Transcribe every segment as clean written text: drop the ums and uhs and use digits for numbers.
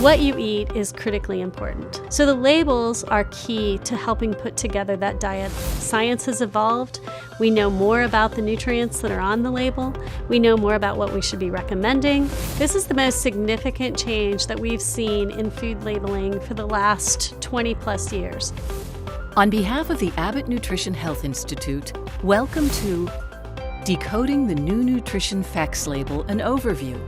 What you eat is critically important. So the labels are key to helping put together that diet. Science has evolved. We know more about the nutrients that are on the label. We know more about what we should be recommending. This is the most significant change that we've seen in food labeling for the last 20 plus years. On behalf of the Abbott Nutrition Health Institute, welcome to Decoding the New Nutrition Facts Label, an overview,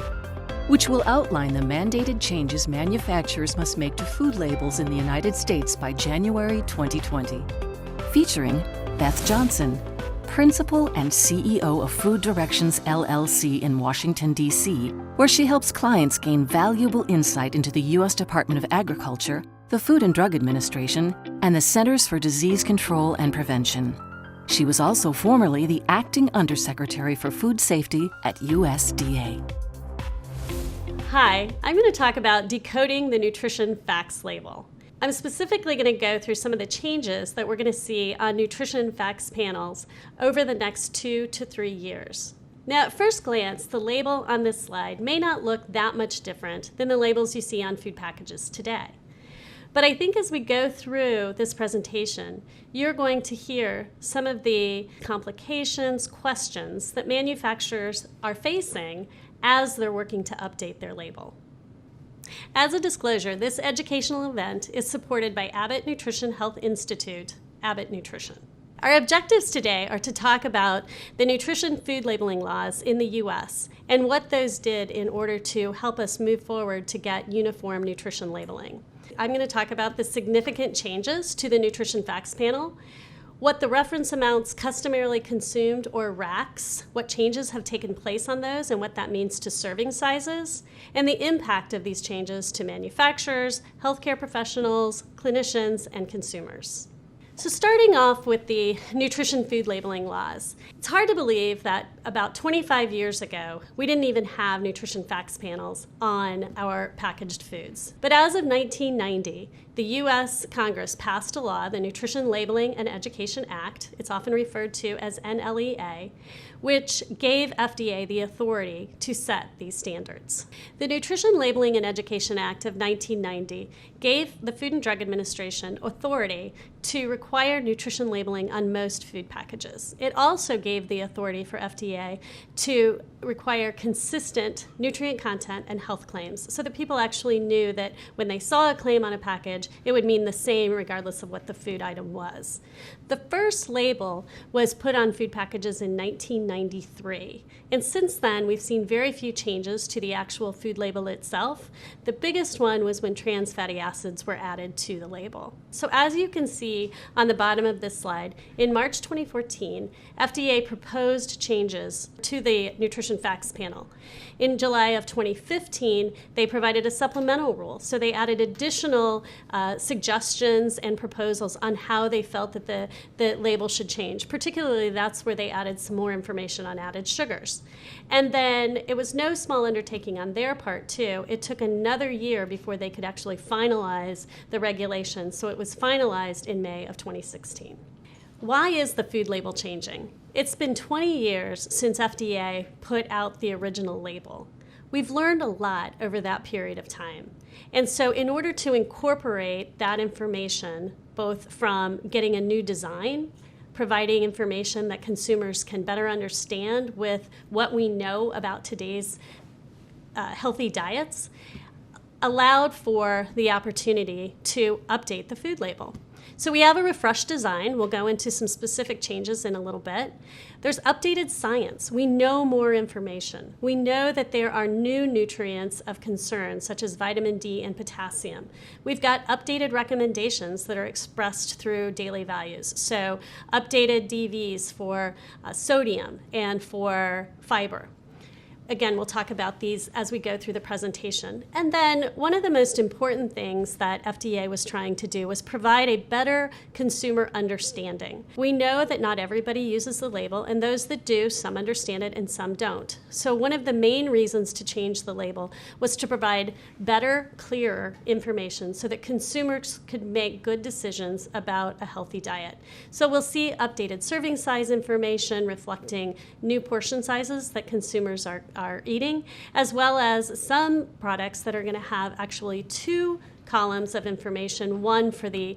which will outline the mandated changes manufacturers must make to food labels in the United States by January 2020. Featuring Beth Johnson, Principal and CEO of Food Directions LLC in Washington, D.C., where she helps clients gain valuable insight into the U.S. Department of Agriculture, the Food and Drug Administration, and the Centers for Disease Control and Prevention. She was also formerly the Acting Undersecretary for Food Safety at USDA. Hi, I'm going to talk about decoding the nutrition facts label. I'm specifically going to go through some of the changes that we're going to see on nutrition facts panels over the next 2 to 3 years. Now, at first glance, the label on this slide may not look that much different than the labels you see on food packages today. But I think as we go through this presentation, you're going to hear some of the complications, questions that manufacturers are facing as they're working to update their label. As a disclosure, this educational event is supported by Abbott Nutrition Health Institute, Abbott Nutrition. Our objectives today are to talk about the nutrition food labeling laws in the U.S. and what those did in order to help us move forward to get uniform nutrition labeling. I'm going to talk about the significant changes to the nutrition facts panel, what the reference amounts customarily consumed, or RACs, what changes have taken place on those and what that means to serving sizes, and the impact of these changes to manufacturers, healthcare professionals, clinicians, and consumers. So starting off with the nutrition food labeling laws, it's hard to believe that about 25 years ago, we didn't even have nutrition facts panels on our packaged foods. But as of 1990, the U.S. Congress passed a law, the Nutrition Labeling and Education Act, it's often referred to as NLEA, which gave FDA the authority to set these standards. The Nutrition Labeling and Education Act of 1990 gave the Food and Drug Administration authority to require nutrition labeling on most food packages. It also gave the authority for FDA to require consistent nutrient content and health claims so that people actually knew that when they saw a claim on a package, it would mean the same regardless of what the food item was. The first label was put on food packages in 1993, and since then we've seen very few changes to the actual food label itself. The biggest one was when trans fatty acids were added to the label. So as you can see on the bottom of this slide, in March 2014, FDA proposed changes to the nutrition facts panel. In July of 2015, they provided a supplemental rule, so they added additional suggestions and proposals on how they felt that the label should change. Particularly, that's where they added some more information on added sugars. And then it was no small undertaking on their part, too. It took another year before they could actually finalize the regulations, so it was finalized in May of 2016. Why is the food label changing? It's been 20 years since FDA put out the original label. We've learned a lot over that period of time. And so in order to incorporate that information, both from getting a new design, providing information that consumers can better understand with what we know about today's healthy diets, allowed for the opportunity to update the food label. So we have a refreshed design. We'll go into some specific changes in a little bit. There's updated science. We know more information. We know that there are new nutrients of concern, such as vitamin D and potassium. We've got updated recommendations that are expressed through daily values. So updated DVs for sodium and for fiber. Again, we'll talk about these as we go through the presentation. And then one of the most important things that FDA was trying to do was provide a better consumer understanding. We know that not everybody uses the label, and those that do, some understand it and some don't. So one of the main reasons to change the label was to provide better, clearer information so that consumers could make good decisions about a healthy diet. So we'll see updated serving size information reflecting new portion sizes that consumers are are eating, as well as some products that are going to have actually 2 columns of information, one for the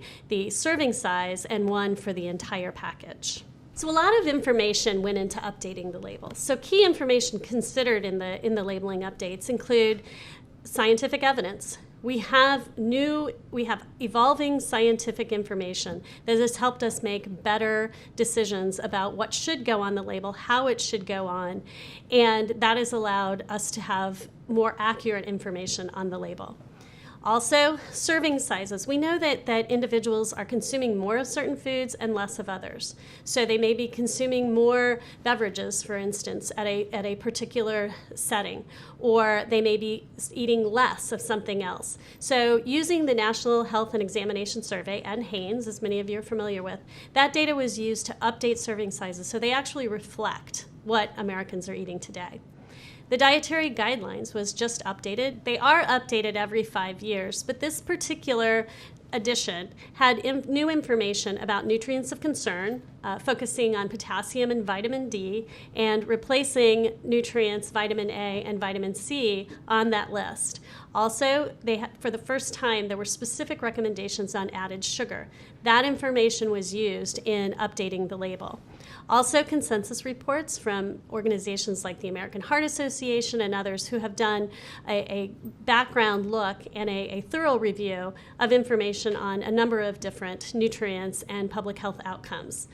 serving size and one for the entire package. So a lot of information went into updating the labels. So key information considered in the labeling updates include scientific evidence. We have evolving scientific information that has helped us make better decisions about what should go on the label, how it should go on, and that has allowed us to have more accurate information on the label. Also, serving sizes. We know that individuals are consuming more of certain foods and less of others. So they may be consuming more beverages, for instance, at a particular setting, or they may be eating less of something else. So using the National Health and Examination Survey and HANES, as many of you are familiar with, that data was used to update serving sizes so they actually reflect what Americans are eating today. The dietary guidelines was just updated. They are updated every 5 years, but this particular edition had new information about nutrients of concern, focusing on potassium and vitamin D, and replacing nutrients, vitamin A and vitamin C, on that list. Also, for the first time, there were specific recommendations on added sugar. That information was used in updating the label. Also, consensus reports from organizations like the American Heart Association and others who have done a background look and a thorough review of information on a number of different nutrients and public health outcomes.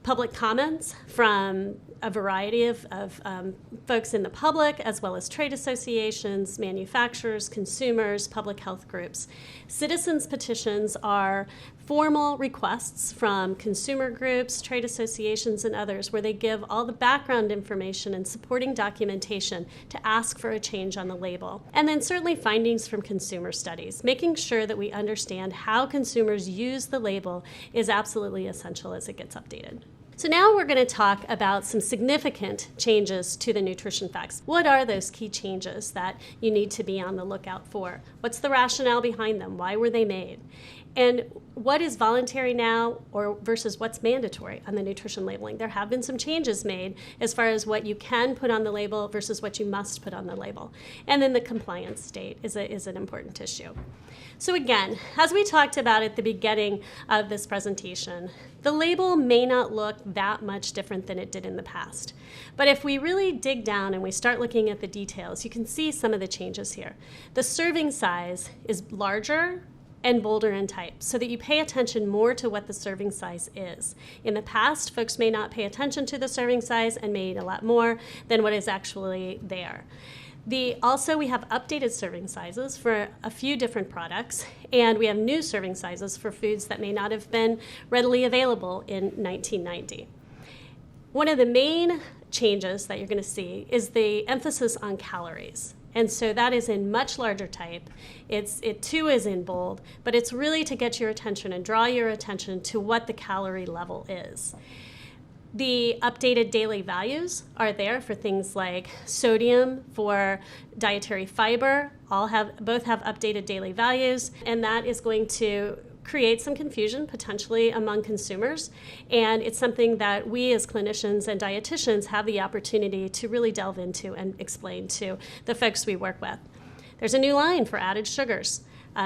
Public comments from a variety of folks in the public, as well as trade associations, manufacturers, consumers, public health groups. Citizens petitions are formal requests from consumer groups, trade associations, and others where they give all the background information and supporting documentation to ask for a change on the label. And then certainly findings from consumer studies. Making sure that we understand how consumers use the label is absolutely essential as it gets updated. So now we're going to talk about some significant changes to the nutrition facts. What are those key changes that you need to be on the lookout for? What's the rationale behind them? Why were they made? And what is voluntary now versus what's mandatory on the nutrition labeling? There have been some changes made as far as what you can put on the label versus what you must put on the label. And then the compliance state is an important issue. So again, as we talked about at the beginning of this presentation, the label may not look that much different than it did in the past. But if we really dig down and we start looking at the details, you can see some of the changes here. The serving size is larger and bolder in type, so that you pay attention more to what the serving size is. In the past, folks may not pay attention to the serving size and may eat a lot more than what is actually there. Also, we have updated serving sizes for a few different products, and we have new serving sizes for foods that may not have been readily available in 1990. One of the main changes that you're going to see is the emphasis on calories. And so that is in much larger type. It too is in bold, but it's really to get your attention and draw your attention to what the calorie level is. The updated daily values are there for things like sodium, for dietary fiber, both have updated daily values, and that is going to create some confusion potentially among consumers, and it's something that we as clinicians and dietitians have the opportunity to really delve into and explain to the folks we work with. There's a new line for added sugars.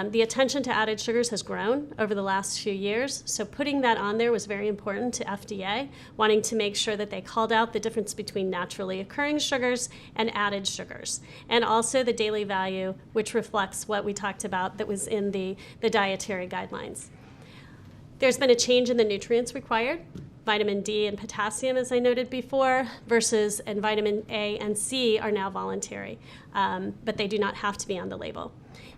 The attention to added sugars has grown over the last few years, so putting that on there was very important to FDA, wanting to make sure that they called out the difference between naturally occurring sugars and added sugars, and also the daily value, which reflects what we talked about that was in the dietary guidelines. There's been a change in the nutrients required. Vitamin D and potassium, as I noted before, and vitamin A and C are now voluntary, but they do not have to be on the label.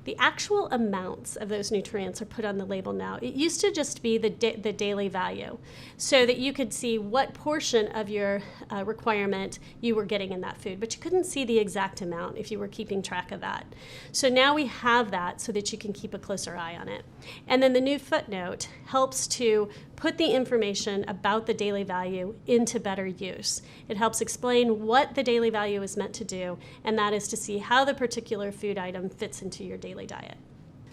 The actual amounts of those nutrients are put on the label now. It used to just be the daily value, so that you could see what portion of your requirement you were getting in that food, but you couldn't see the exact amount if you were keeping track of that. So now we have that so that you can keep a closer eye on it. And then the new footnote helps to put the information about the daily value into better use. It helps explain what the daily value is meant to do, and that is to see how the particular food item fits into your daily diet.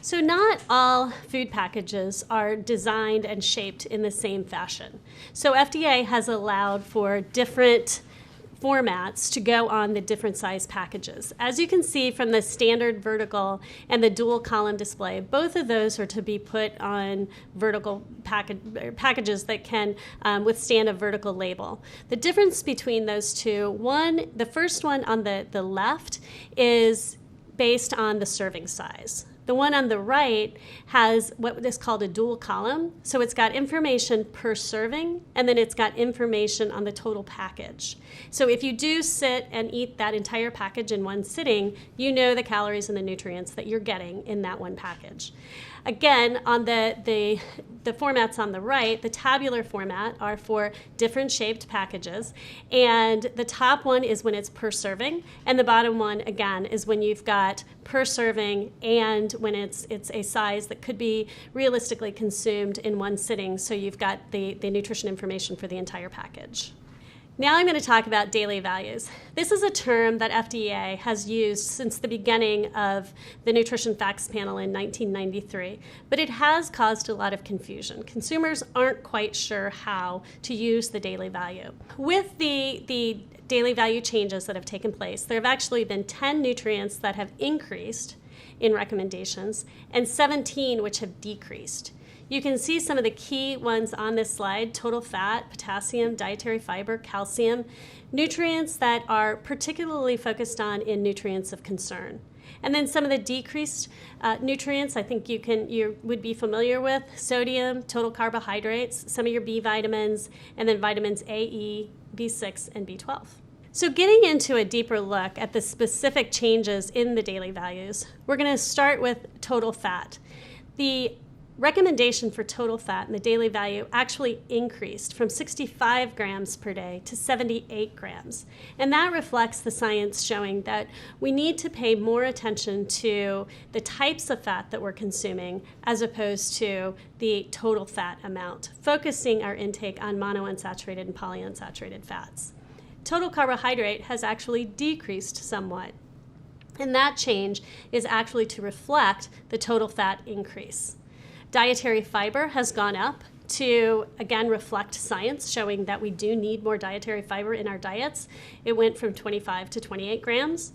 So not all food packages are designed and shaped in the same fashion. So FDA has allowed for different formats to go on the different size packages. As you can see from the standard vertical and the dual column display, both of those are to be put on vertical packages that can withstand a vertical label. The difference between those two, the first one on the left is based on the serving size. The one on the right has what is called a dual column. So it's got information per serving, and then it's got information on the total package. So if you do sit and eat that entire package in one sitting, you know the calories and the nutrients that you're getting in that one package. Again, on the formats on the right, the tabular format are for different shaped packages. And the top one is when it's per serving. And the bottom one, again, is when you've got per serving and when it's a size that could be realistically consumed in one sitting. So you've got the nutrition information for the entire package. Now I'm going to talk about daily values. This is a term that FDA has used since the beginning of the Nutrition Facts Panel in 1993, but it has caused a lot of confusion. Consumers aren't quite sure how to use the daily value. With the daily value changes that have taken place, there have actually been 10 nutrients that have increased in recommendations and 17 which have decreased. You can see some of the key ones on this slide: total fat, potassium, dietary fiber, calcium, nutrients that are particularly focused on in nutrients of concern. And then some of the decreased nutrients I think you would be familiar with: sodium, total carbohydrates, some of your B vitamins, and then vitamins A, E, B6, and B12. So getting into a deeper look at the specific changes in the daily values, we're going to start with total fat. The recommendation for total fat in the daily value actually increased from 65 grams per day to 78 grams. And that reflects the science showing that we need to pay more attention to the types of fat that we're consuming as opposed to the total fat amount, focusing our intake on monounsaturated and polyunsaturated fats. Total carbohydrate has actually decreased somewhat. And that change is actually to reflect the total fat increase. Dietary fiber has gone up to, again, reflect science showing that we do need more dietary fiber in our diets. It went from 25 to 28 grams.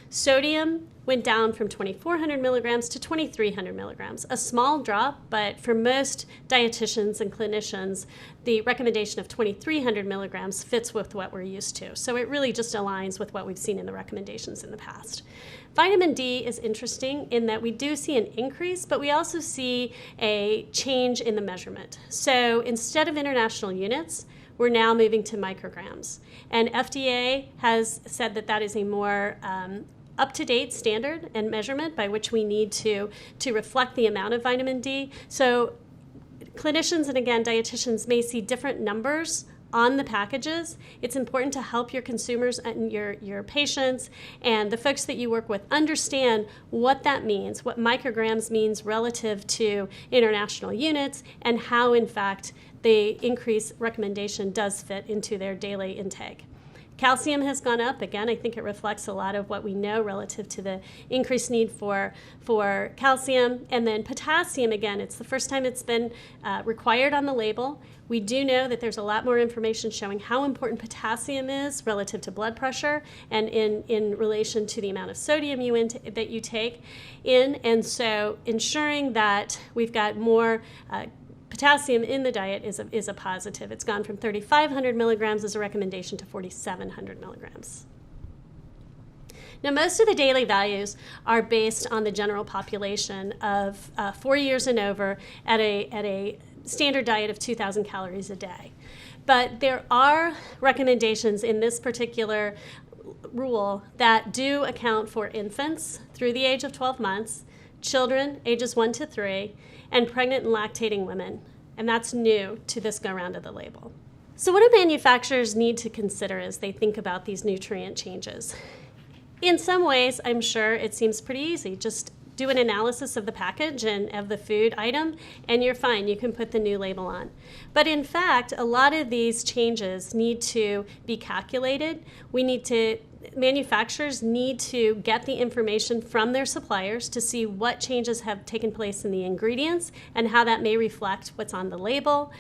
Sodium went down from 2,400 milligrams to 2,300 milligrams. A small drop, but for most dietitians and clinicians, the recommendation of 2,300 milligrams fits with what we're used to. So it really just aligns with what we've seen in the recommendations in the past. Vitamin D is interesting in that we do see an increase, but we also see a change in the measurement. So instead of international units, we're now moving to micrograms. And FDA has said that that is a more up-to-date standard and measurement by which we need to reflect the amount of vitamin D. So clinicians and, again, dietitians may see different numbers on the packages. It's important to help your consumers and your patients and the folks that you work with understand what that means, what micrograms means relative to international units, and how, in fact, the increased recommendation does fit into their daily intake. Calcium has gone up. Again, I think it reflects a lot of what we know relative to the increased need for calcium. And then potassium, again, it's the first time it's been required on the label. We do know that there's a lot more information showing how important potassium is relative to blood pressure and in relation to the amount of sodium that you take in. And so ensuring that we've got more potassium in the diet is a positive. It's gone from 3,500 milligrams as a recommendation to 4,700 milligrams. Now, most of the daily values are based on the general population of 4 years and over at a standard diet of 2,000 calories a day. But there are recommendations in this particular rule that do account for infants through the age of 12 months, children ages 1 to 3, and pregnant and lactating women. And that's new to this go-round of the label. So what do manufacturers need to consider as they think about these nutrient changes? In some ways, I'm sure it seems pretty easy. Just do an analysis of the package and of the food item, and you're fine. You can put the new label on. But in fact, a lot of these changes need to be calculated. Manufacturers need to get the information from their suppliers to see what changes have taken place in the ingredients and how that may reflect what's on the label.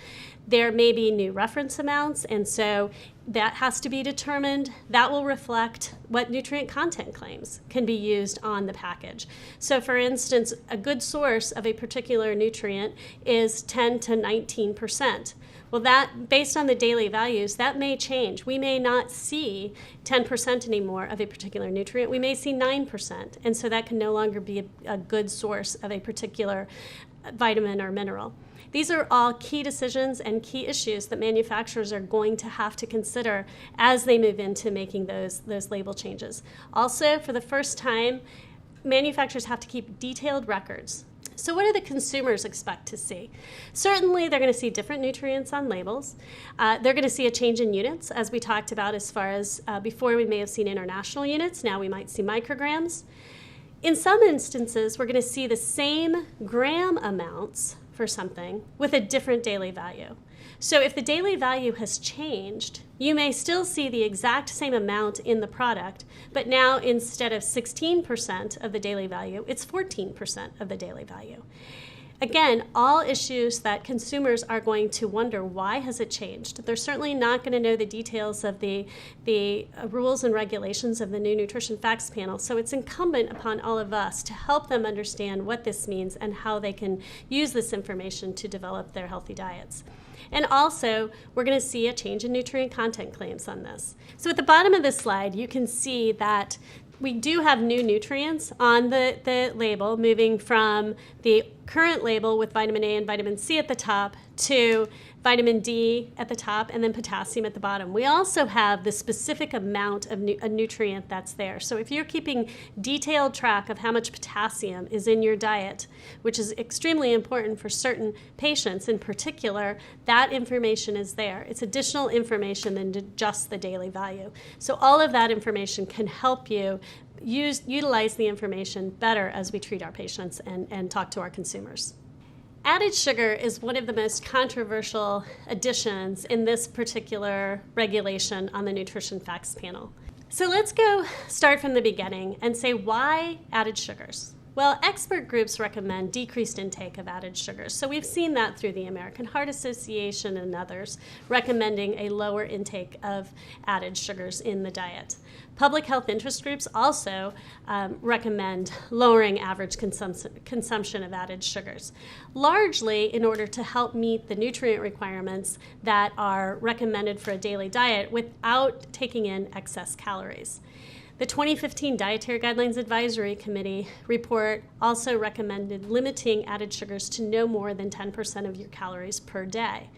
There may be new reference amounts, and so that has to be determined. That will reflect what nutrient content claims can be used on the package. So for instance, a good source of a particular nutrient is 10 to 19%. Well, that, based on the daily values, that may change. We may not see 10% anymore of a particular nutrient. We may see 9%. And so that can no longer be a good source of a particular vitamin or mineral. These are all key decisions and key issues that manufacturers are going to have to consider as they move into making those label changes. Also, for the first time, manufacturers have to keep detailed records. So what do the consumers expect to see? Certainly, they're going to see different nutrients on labels. They're going to see a change in units, as we talked about, as far as before we may have seen international units. Now we might see micrograms. In some instances, we're going to see the same gram amounts for something with a different daily value. So if the daily value has changed, you may still see the exact same amount in the product, but now instead of 16% of the daily value, it's 14% of the daily value. Again, all issues that consumers are going to wonder, why has it changed? They're certainly not going to know the details of the rules and regulations of the new Nutrition Facts Panel, so it's incumbent upon all of us to help them understand what this means and how they can use this information to develop their healthy diets. And also, we're going to see a change in nutrient content claims on this. So at the bottom of this slide, you can see that we do have new nutrients on the label, moving from the current label with vitamin A and vitamin C at the top to vitamin D at the top and then potassium at the bottom. We also have the specific amount of a nutrient that's there. So if you're keeping detailed track of how much potassium is in your diet, which is extremely important for certain patients in particular, that information is there. It's additional information than just the daily value. So all of that information can help you utilize the information better as we treat our patients and talk to our consumers. Added sugar is one of the most controversial additions in this particular regulation on the Nutrition Facts Panel. So let's go start from the beginning and say, why added sugars? Well, expert groups recommend decreased intake of added sugars. So we've seen that through the American Heart Association and others recommending a lower intake of added sugars in the diet. Public health interest groups also recommend lowering average consumption of added sugars, largely in order to help meet the nutrient requirements that are recommended for a daily diet without taking in excess calories. The 2015 Dietary Guidelines Advisory Committee report also recommended limiting added sugars to no more than 10% of your calories per day.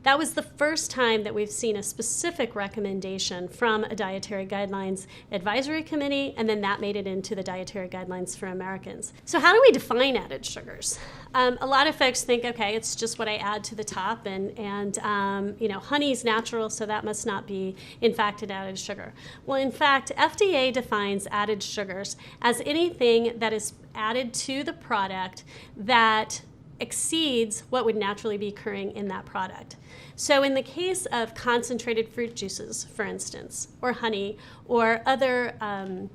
That was the first time that we've seen a specific recommendation from a Dietary Guidelines Advisory Committee, and then that made it into the Dietary Guidelines for Americans. So how do we define added sugars? A lot of folks think, okay, it's just what I add to the top, and honey's natural, so that must not be, in fact, an added sugar. Well, in fact, FDA defines added sugars as anything that is added to the product that exceeds what would naturally be occurring in that product. So in the case of concentrated fruit juices, for instance, or honey, or other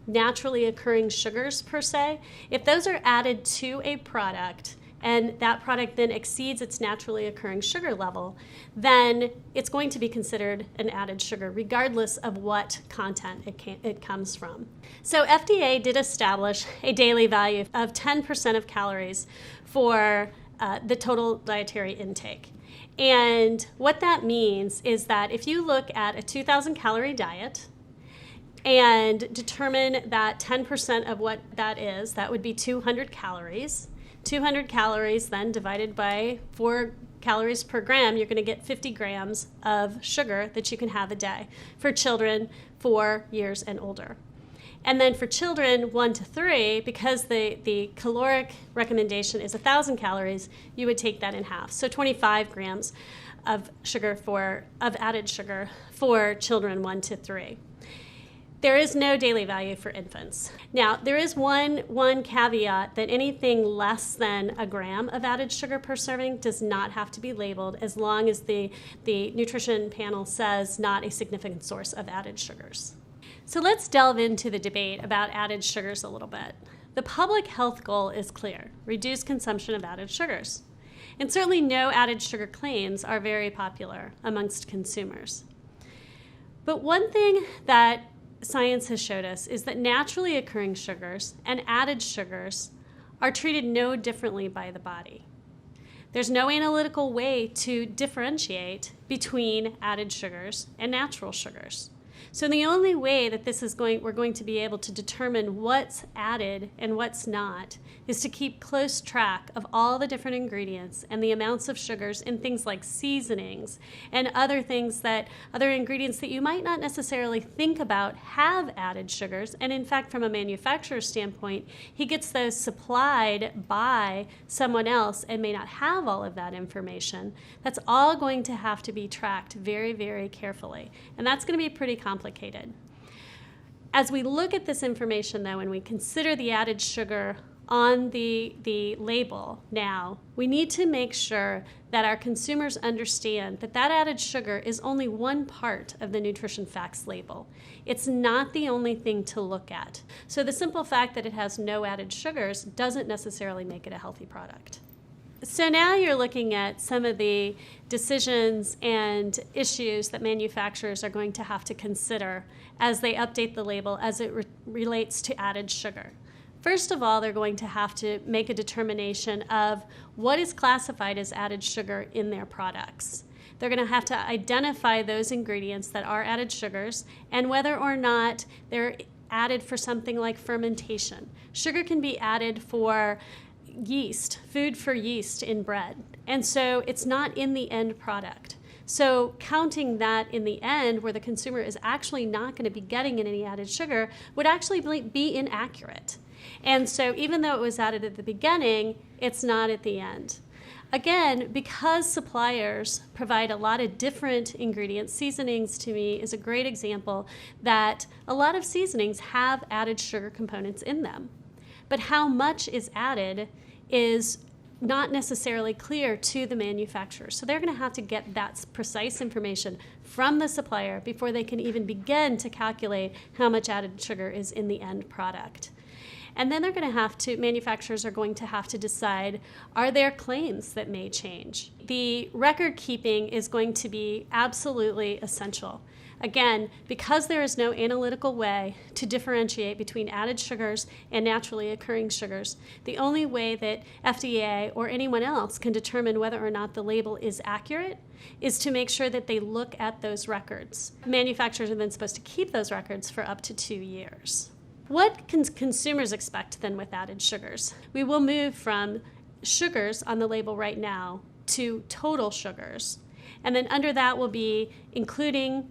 naturally occurring sugars per se, if those are added to a product and that product then exceeds its naturally occurring sugar level, then it's going to be considered an added sugar, regardless of what content it comes from. So FDA did establish a daily value of 10% of calories for the total dietary intake. And what that means is that if you look at a 2,000 calorie diet and determine that 10% of what that is, that would be 200 calories. 200 calories then divided by 4 calories per gram, you're going to get 50 grams of sugar that you can have a day for children 4 years and older. And then for children 1 to 3, because the caloric recommendation is 1,000 calories, you would take that in half. So 25 grams of added sugar for children 1 to 3. There is no daily value for infants. Now, there is one caveat that anything less than a gram of added sugar per serving does not have to be labeled, as long as the nutrition panel says not a significant source of added sugars. So let's delve into the debate about added sugars a little bit. The public health goal is clear: reduce consumption of added sugars. And certainly no added sugar claims are very popular amongst consumers. But one thing that science has showed us is that naturally occurring sugars and added sugars are treated no differently by the body. There's no analytical way to differentiate between added sugars and natural sugars. So the only way that we're going to be able to determine what's added and what's not is to keep close track of all the different ingredients and the amounts of sugars in things like seasonings and other ingredients that you might not necessarily think about have added sugars. And in fact, from a manufacturer's standpoint, he gets those supplied by someone else and may not have all of that information. That's all going to have to be tracked very, very carefully. And that's going to be pretty complicated. As we look at this information, though, and we consider the added sugar on the label now, we need to make sure that our consumers understand that that added sugar is only one part of the nutrition facts label. It's not the only thing to look at. So the simple fact that it has no added sugars doesn't necessarily make it a healthy product. So now you're looking at some of the decisions and issues that manufacturers are going to have to consider as they update the label as it relates to added sugar. First of all, they're going to have to make a determination of what is classified as added sugar in their products. They're going to have to identify those ingredients that are added sugars and whether or not they're added for something like fermentation. Sugar can be added for yeast, food for yeast in bread, and so it's not in the end product. So counting that in the end where the consumer is actually not going to be getting any added sugar would actually be inaccurate. And so even though it was added at the beginning, it's not at the end. Again, because suppliers provide a lot of different ingredients, seasonings to me is a great example that a lot of seasonings have added sugar components in them. But how much is added is not necessarily clear to the manufacturer. So they're going to have to get that precise information from the supplier before they can even begin to calculate how much added sugar is in the end product. And then manufacturers are going to have to decide, are there claims that may change? The record keeping is going to be absolutely essential. Again, because there is no analytical way to differentiate between added sugars and naturally occurring sugars, the only way that FDA or anyone else can determine whether or not the label is accurate is to make sure that they look at those records. Manufacturers are then supposed to keep those records for up to 2 years. What can consumers expect then with added sugars? We will move from sugars on the label right now to total sugars. And then under that will be including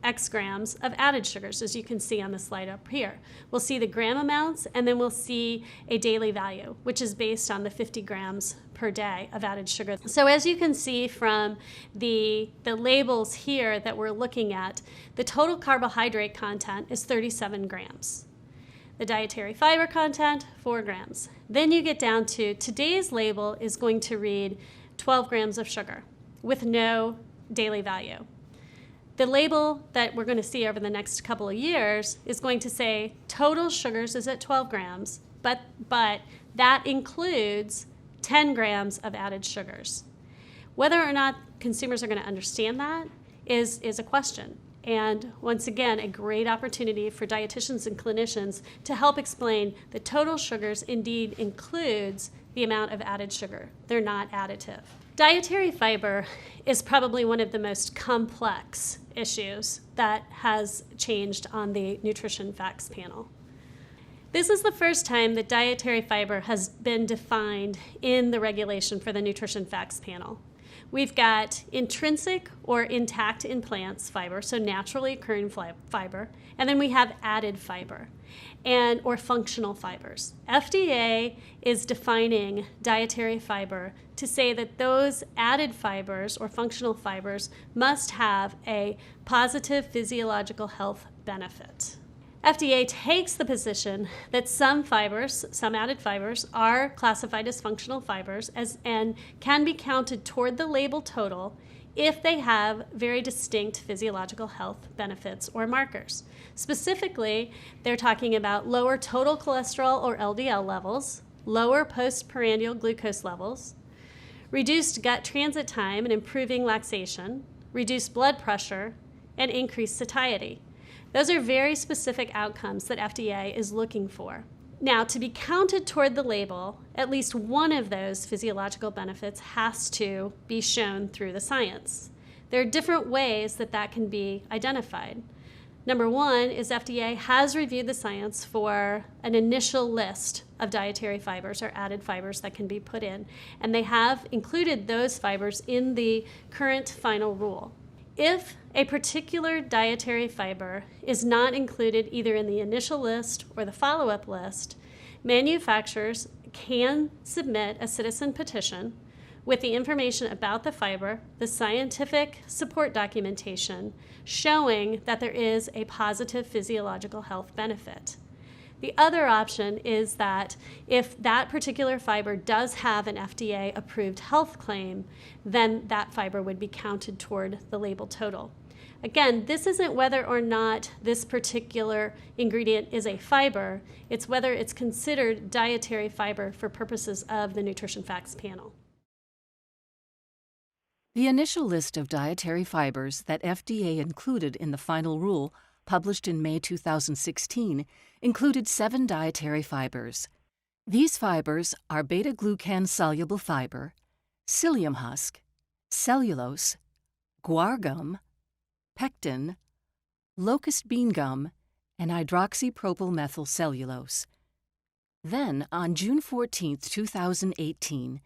X grams of added sugars, as you can see on the slide up here. We'll see the gram amounts, and then we'll see a daily value, which is based on the 50 grams per day of added sugar. So as you can see from the labels here that we're looking at, the total carbohydrate content is 37 grams. The dietary fiber content, 4 grams. Then you get down to today's label is going to read 12 grams of sugar with no daily value. The label that we're going to see over the next couple of years is going to say total sugars is at 12 grams, but that includes 10 grams of added sugars. Whether or not consumers are going to understand that is a question. And once again, a great opportunity for dietitians and clinicians to help explain that total sugars indeed includes the amount of added sugar. They're not additive. Dietary fiber is probably one of the most complex issues that has changed on the Nutrition Facts panel. This is the first time that dietary fiber has been defined in the regulation for the Nutrition Facts panel. We've got intrinsic or intact in plants fiber, so naturally occurring fiber, and then we have added fiber or functional fibers. FDA is defining dietary fiber to say that those added fibers or functional fibers must have a positive physiological health benefit. FDA takes the position that some added fibers, are classified as functional fibers and can be counted toward the label total if they have very distinct physiological health benefits or markers. Specifically, they're talking about lower total cholesterol or LDL levels, lower postprandial glucose levels, reduced gut transit time and improving laxation, reduced blood pressure, and increased satiety. Those are very specific outcomes that FDA is looking for. Now, to be counted toward the label, at least one of those physiological benefits has to be shown through the science. There are different ways that that can be identified. Number one is FDA has reviewed the science for an initial list of dietary fibers or added fibers that can be put in, and they have included those fibers in the current final rule. If a particular dietary fiber is not included either in the initial list or the follow-up list, manufacturers can submit a citizen petition with the information about the fiber, the scientific support documentation showing that there is a positive physiological health benefit. The other option is that if that particular fiber does have an FDA-approved health claim, then that fiber would be counted toward the label total. Again, this isn't whether or not this particular ingredient is a fiber, it's whether it's considered dietary fiber for purposes of the Nutrition Facts panel. The initial list of dietary fibers that FDA included in the final rule, published in May 2016, included 7 dietary fibers. These fibers are beta-glucan-soluble fiber, psyllium husk, cellulose, guar gum, pectin, locust bean gum, and hydroxypropylmethylcellulose. Then, on June 14, 2018,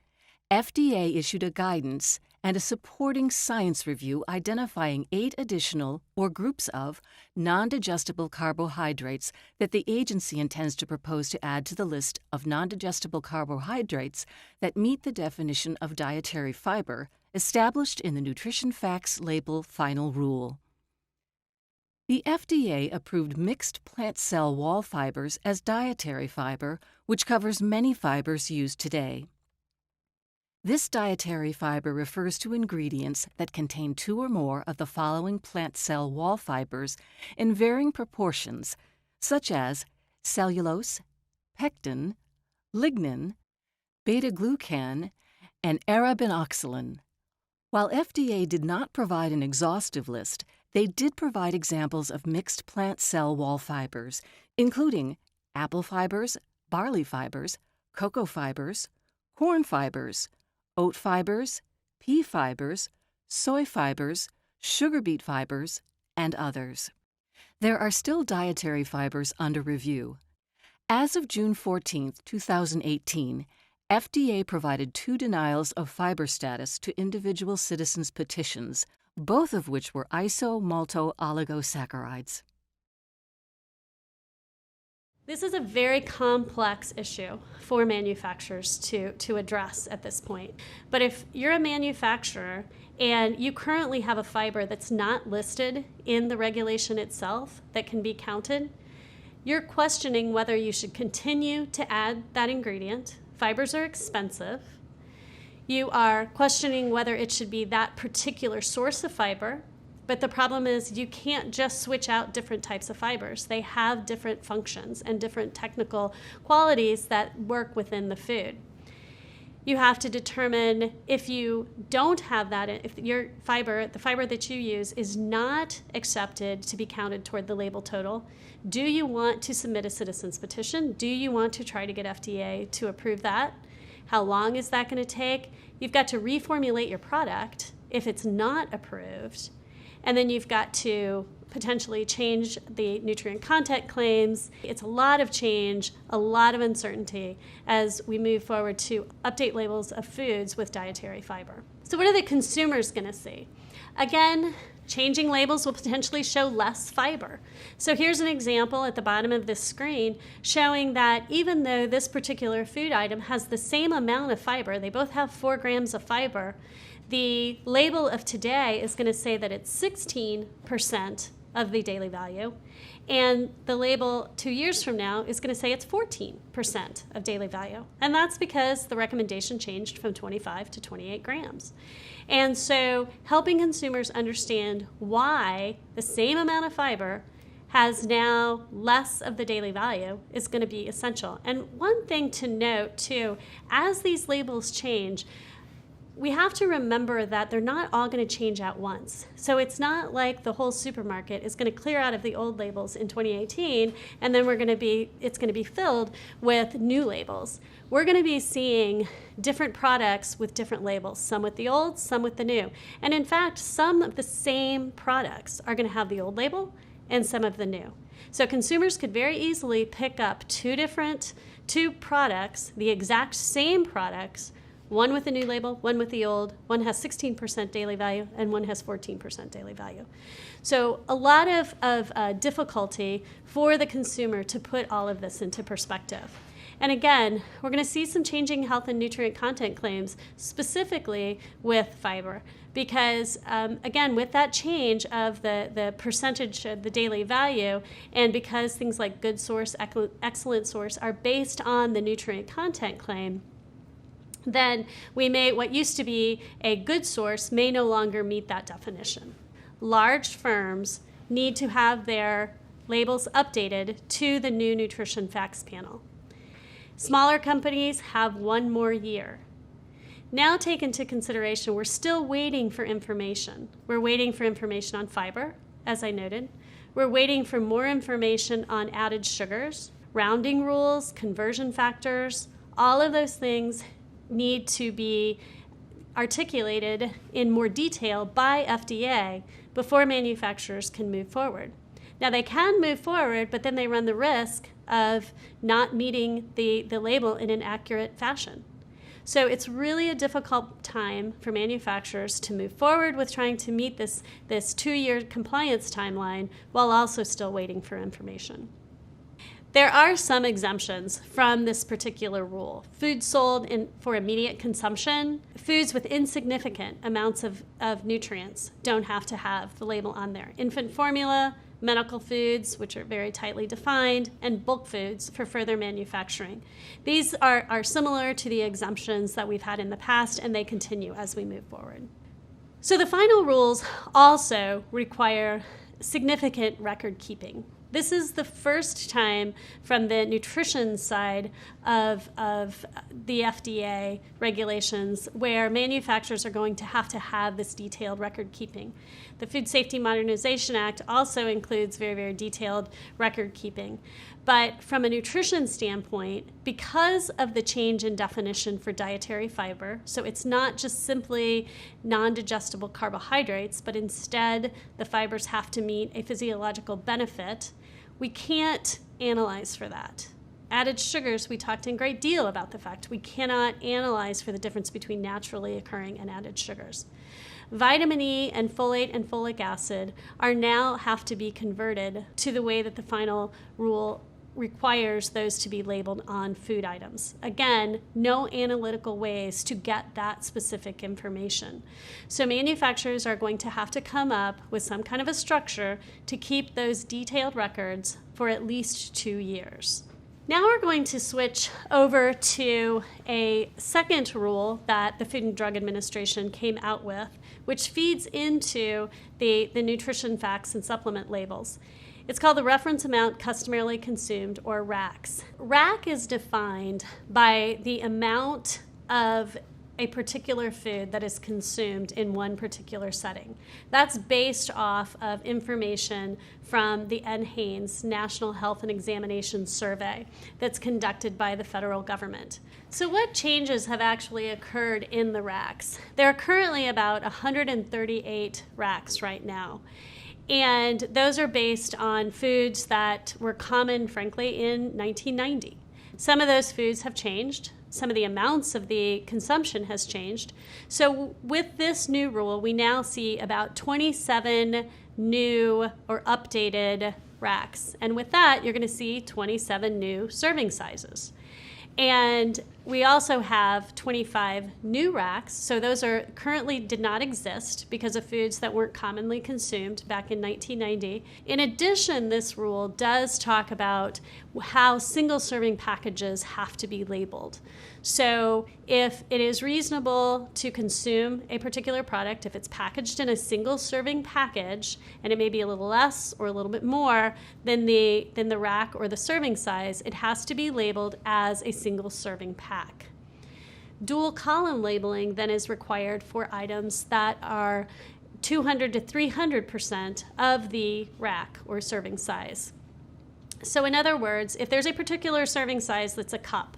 FDA issued a guidance and a supporting science review identifying 8 additional, or groups of, non-digestible carbohydrates that the agency intends to propose to add to the list of non-digestible carbohydrates that meet the definition of dietary fiber established in the Nutrition Facts Label Final Rule. The FDA approved mixed plant cell wall fibers as dietary fiber, which covers many fibers used today. This dietary fiber refers to ingredients that contain 2 or more of the following plant cell wall fibers in varying proportions, such as cellulose, pectin, lignin, beta-glucan, and arabinoxylan. While FDA did not provide an exhaustive list, they did provide examples of mixed plant cell wall fibers, including apple fibers, barley fibers, cocoa fibers, corn fibers, oat fibers, pea fibers, soy fibers, sugar beet fibers, and others. There are still dietary fibers under review. As of June 14, 2018, FDA provided 2 denials of fiber status to individual citizens' petitions, both of which were iso-malto-oligosaccharides. This is a very complex issue for manufacturers to address at this point. But if you're a manufacturer and you currently have a fiber that's not listed in the regulation itself that can be counted, you're questioning whether you should continue to add that ingredient. Fibers are expensive. You are questioning whether it should be that particular source of fiber. But the problem is you can't just switch out different types of fibers. They have different functions and different technical qualities that work within the food. You have to determine if you don't have that, if your fiber, the fiber that you use, is not accepted to be counted toward the label total. Do you want to submit a citizen's petition? Do you want to try to get FDA to approve that? How long is that going to take? You've got to reformulate your product if it's not approved. And then you've got to potentially change the nutrient content claims. It's a lot of change, a lot of uncertainty as we move forward to update labels of foods with dietary fiber. So what are the consumers going to see? Again, changing labels will potentially show less fiber. So here's an example at the bottom of this screen showing that even though this particular food item has the same amount of fiber, they both have 4 grams of fiber, the label of today is going to say that it's 16% of the daily value, and the label 2 years from now is going to say it's 14% of daily value. And that's because the recommendation changed from 25 to 28 grams. And so helping consumers understand why the same amount of fiber has now less of the daily value is going to be essential. And one thing to note too, as these labels change, we have to remember that they're not all going to change at once. So it's not like the whole supermarket is going to clear out of the old labels in 2018 and then it's going to be filled with new labels. We're going to be seeing different products with different labels, some with the old, some with the new. And in fact, some of the same products are going to have the old label and some of the new. So consumers could very easily pick up two products, the exact same products, one with the new label, one with the old. One has 16% daily value and one has 14% daily value. So a lot of difficulty for the consumer to put all of this into perspective. And again, we're going to see some changing health and nutrient content claims, specifically with fiber, because again, with that change of the percentage of the daily value, and because things like good source, excellent source are based on the nutrient content claim, then what used to be a good source may no longer meet that definition. Large firms need to have their labels updated to the new nutrition facts panel. Smaller companies have 1 more year. Now take into consideration, we're still waiting for information. We're waiting for information on fiber, as I noted. We're waiting for more information on added sugars, rounding rules, conversion factors. All of those things need to be articulated in more detail by FDA before manufacturers can move forward. Now they can move forward, but then they run the risk of not meeting the label in an accurate fashion. So it's really a difficult time for manufacturers to move forward with trying to meet this 2-year compliance timeline while also still waiting for information. There are some exemptions from this particular rule. Foods sold for immediate consumption, foods with insignificant amounts of nutrients don't have to have the label on there. Infant formula, medical foods, which are very tightly defined, and bulk foods for further manufacturing. These are similar to the exemptions that we've had in the past, and they continue as we move forward. So the final rules also require significant record keeping. This is the first time from the nutrition side of the FDA regulations where manufacturers are going to have this detailed record keeping. The Food Safety Modernization Act also includes very, very detailed record keeping. But from a nutrition standpoint, because of the change in definition for dietary fiber, so it's not just simply non-digestible carbohydrates, but instead the fibers have to meet a physiological benefit, we can't analyze for that. Added sugars, we talked in great deal about the fact we cannot analyze for the difference between naturally occurring and added sugars. Vitamin E and folic acid now have to be converted to the way that the final rule requires those to be labeled on food items. Again, no analytical ways to get that specific information. So manufacturers are going to have to come up with some kind of a structure to keep those detailed records for at least 2 years. Now we're going to switch over to a second rule that the Food and Drug Administration came out with, which feeds into the nutrition facts and supplement labels. It's called the Reference Amount Customarily Consumed, or RACs. RAC is defined by the amount of a particular food that is consumed in one particular setting. That's based off of information from the NHANES National Health and Examination Survey that's conducted by the federal government. So what changes have actually occurred in the RACs? There are currently about 138 RACs right now. And those are based on foods that were common, frankly, in 1990. Some of those foods have changed. Some of the amounts of the consumption has changed. So with this new rule, we now see about 27 new or updated RACs. And with that, you're going to see 27 new serving sizes. And we also have 25 new RACs. So those currently did not exist because of foods that weren't commonly consumed back in 1990. In addition, this rule does talk about how single serving packages have to be labeled. So if it is reasonable to consume a particular product, if it's packaged in a single serving package, and it may be a little less or a little bit more than the RAC or the serving size, it has to be labeled as a single serving pack. Dual column labeling then is required for items that are 200 to 300% of the rack or serving size. So in other words, if there's a particular serving size that's a cup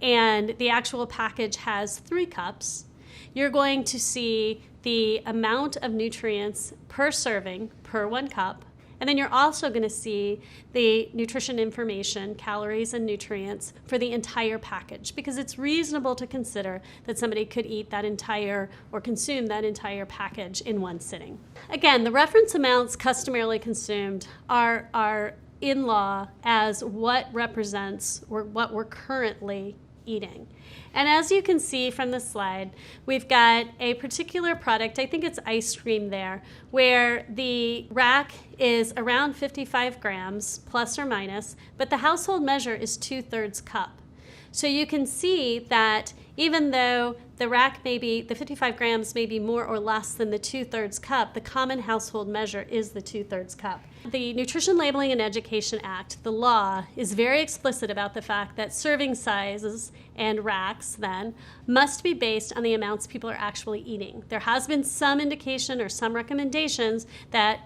and the actual package has 3 cups, you're going to see the amount of nutrients per serving per 1 cup. And then you're also going to see the nutrition information, calories and nutrients for the entire package, because it's reasonable to consider that somebody could eat that entire or consume that entire package in one sitting. Again, the reference amounts customarily consumed are in law as what represents or what we're currently eating. And as you can see from the slide, we've got a particular product, I think it's ice cream there, where the rack is around 55 grams, plus or minus, but the household measure is 2/3 cup. So you can see that even though the rack may be, the 55 grams may be more or less than the 2/3 cup, the common household measure is the 2/3 cup. The Nutrition Labeling and Education Act, the law, is very explicit about the fact that serving sizes and racks then must be based on the amounts people are actually eating. There has been some indication or some recommendations that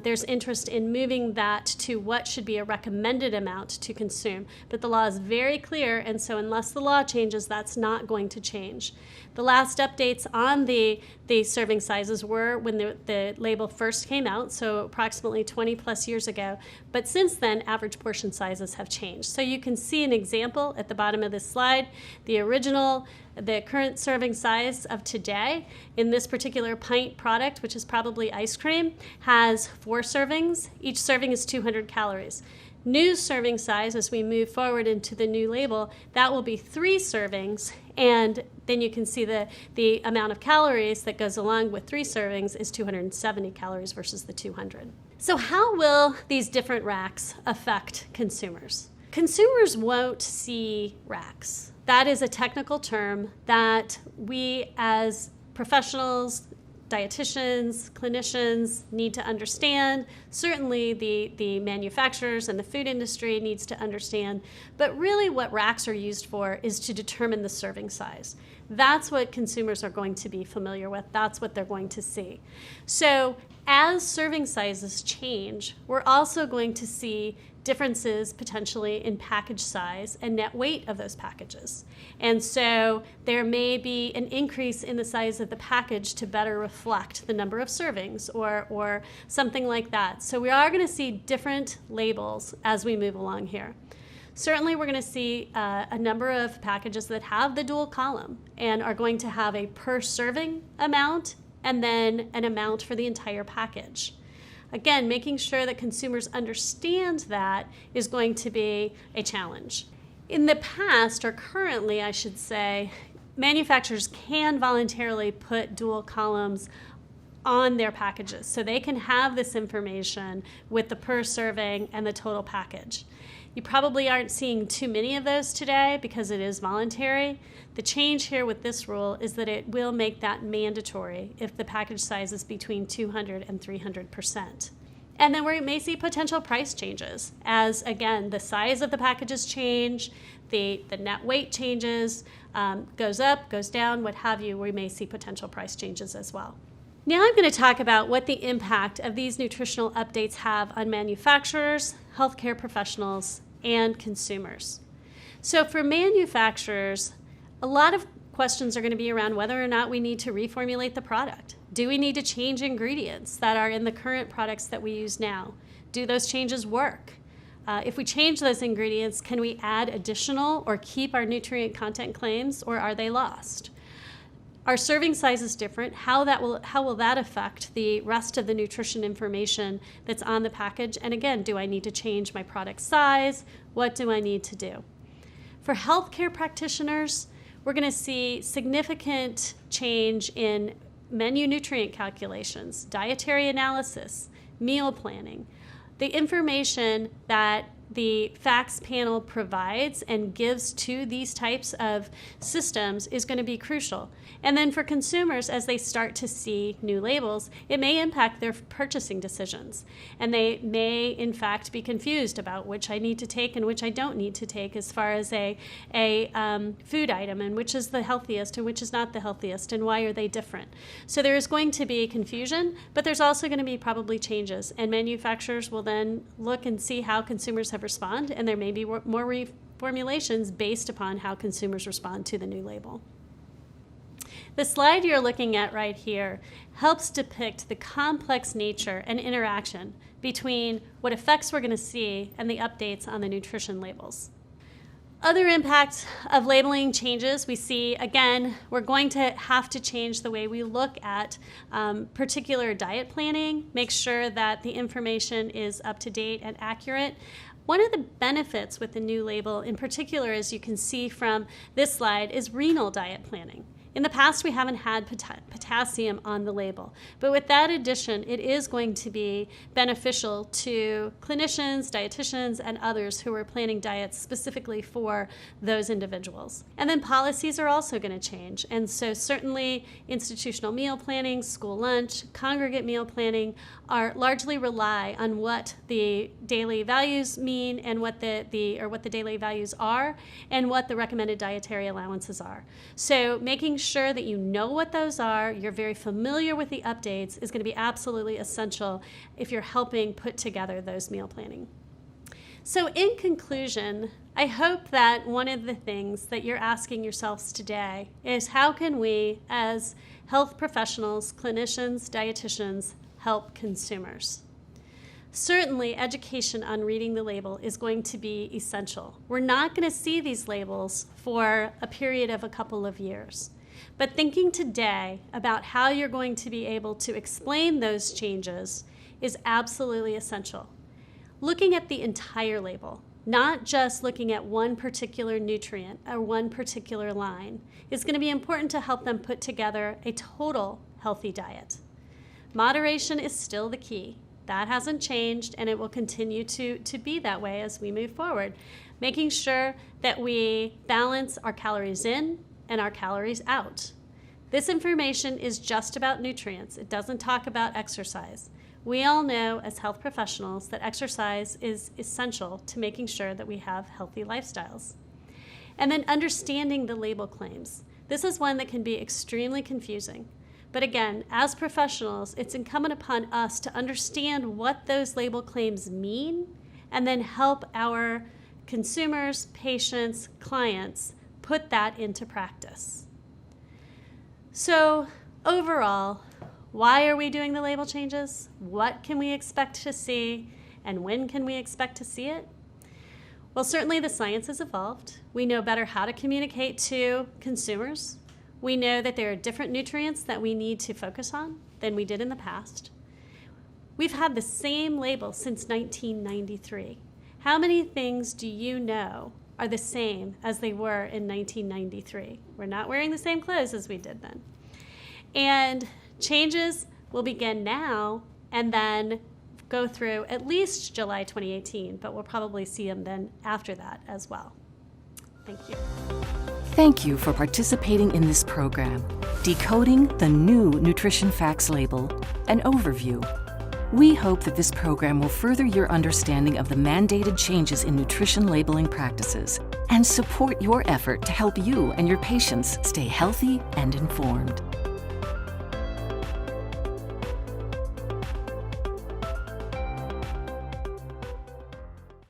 there's interest in moving that to what should be a recommended amount to consume, but the law is very clear, and so unless the law changes, that's not going to change. The last updates on the serving sizes were when the label first came out, so approximately 20 plus years ago. But since then, average portion sizes have changed. So you can see an example at the bottom of this slide. The current serving size of today in this particular pint product, which is probably ice cream, has 4 servings. Each serving is 200 calories. New serving size, as we move forward into the new label, that will be 3 servings, and then you can see the amount of calories that goes along with 3 servings is 270 calories versus the 200. So how will these different racks affect consumers? Consumers won't see racks. That is a technical term that we as professionals, dietitians, clinicians need to understand. Certainly the manufacturers and the food industry needs to understand. But really what racks are used for is to determine the serving size. That's what consumers are going to be familiar with. That's what they're going to see. So as serving sizes change, we're also going to see differences potentially in package size and net weight of those packages. And so there may be an increase in the size of the package to better reflect the number of servings or something like that. So we are going to see different labels as we move along here. Certainly we're going to see a number of packages that have the dual column and are going to have a per serving amount and then an amount for the entire package. Again, making sure that consumers understand that is going to be a challenge. In the past, or currently I should say, manufacturers can voluntarily put dual columns on their packages, so they can have this information with the per serving and the total package. You probably aren't seeing too many of those today because it is voluntary. The change here with this rule is that it will make that mandatory if the package size is between 200 and 300%. And then we may see potential price changes as, again, the size of the packages change, the net weight changes, goes up, goes down, what have you. We may see potential price changes as well. Now I'm going to talk about what the impact of these nutritional updates have on manufacturers, healthcare professionals, and consumers. So for manufacturers, a lot of questions are going to be around whether or not we need to reformulate the product. Do we need to change ingredients that are in the current products that we use now? Do those changes work? If we change those ingredients, can we add additional or keep our nutrient content claims, or are they lost? Are serving sizes different? How will that affect the rest of the nutrition information that's on the package? And again, do I need to change my product size? What do I need to do? For healthcare practitioners, we're going to see significant change in menu nutrient calculations, dietary analysis, meal planning. The information that the facts panel provides and gives to these types of systems is going to be crucial. And then for consumers, as they start to see new labels, it may impact their purchasing decisions. And they may, in fact, be confused about which I need to take and which I don't need to take as far as a food item, and which is the healthiest and which is not the healthiest, and why are they different. So there is going to be confusion, but there's also going to be probably changes. And manufacturers will then look and see how consumers have responded, and there may be more reformulations based upon how consumers respond to the new label. The slide you're looking at right here helps depict the complex nature and interaction between what effects we're going to see and the updates on the nutrition labels. Other impacts of labeling changes we see, again, we're going to have to change the way we look at particular diet planning, make sure that the information is up to date and accurate. One of the benefits with the new label in particular, as you can see from this slide, is renal diet planning. In the past, we haven't had potassium on the label, but with that addition, it is going to be beneficial to clinicians, dietitians, and others who are planning diets specifically for those individuals. And then policies are also going to change, and so certainly institutional meal planning, school lunch, congregate meal planning are largely rely on what the daily values mean and what the daily values are and what the recommended dietary allowances are. So making sure that you know what those are, you're very familiar with the updates, is going to be absolutely essential if you're helping put together those meal planning. So in conclusion, I hope that one of the things that you're asking yourselves today is how can we, as health professionals, clinicians, dietitians, help consumers? Certainly, education on reading the label is going to be essential. We're not going to see these labels for a period of a couple of years. But thinking today about how you're going to be able to explain those changes is absolutely essential. Looking at the entire label, not just looking at one particular nutrient or one particular line, is going to be important to help them put together a total healthy diet. Moderation is still the key. That hasn't changed, and it will continue to be that way as we move forward. Making sure that we balance our calories in and our calories out. This information is just about nutrients. It doesn't talk about exercise. We all know as health professionals that exercise is essential to making sure that we have healthy lifestyles. And then understanding the label claims. This is one that can be extremely confusing. But again, as professionals, it's incumbent upon us to understand what those label claims mean and then help our consumers, patients, clients put that into practice. So overall, why are we doing the label changes? What can we expect to see? And when can we expect to see it? Well, certainly the science has evolved. We know better how to communicate to consumers. We know that there are different nutrients that we need to focus on than we did in the past. We've had the same label since 1993. How many things do you know are the same as they were in 1993? We're not wearing the same clothes as we did then. And changes will begin now and then go through at least July 2018, but we'll probably see them then after that as well. Thank you. Thank you for participating in this program, Decoding the New Nutrition Facts Label, an overview. We hope that this program will further your understanding of the mandated changes in nutrition labeling practices and support your effort to help you and your patients stay healthy and informed.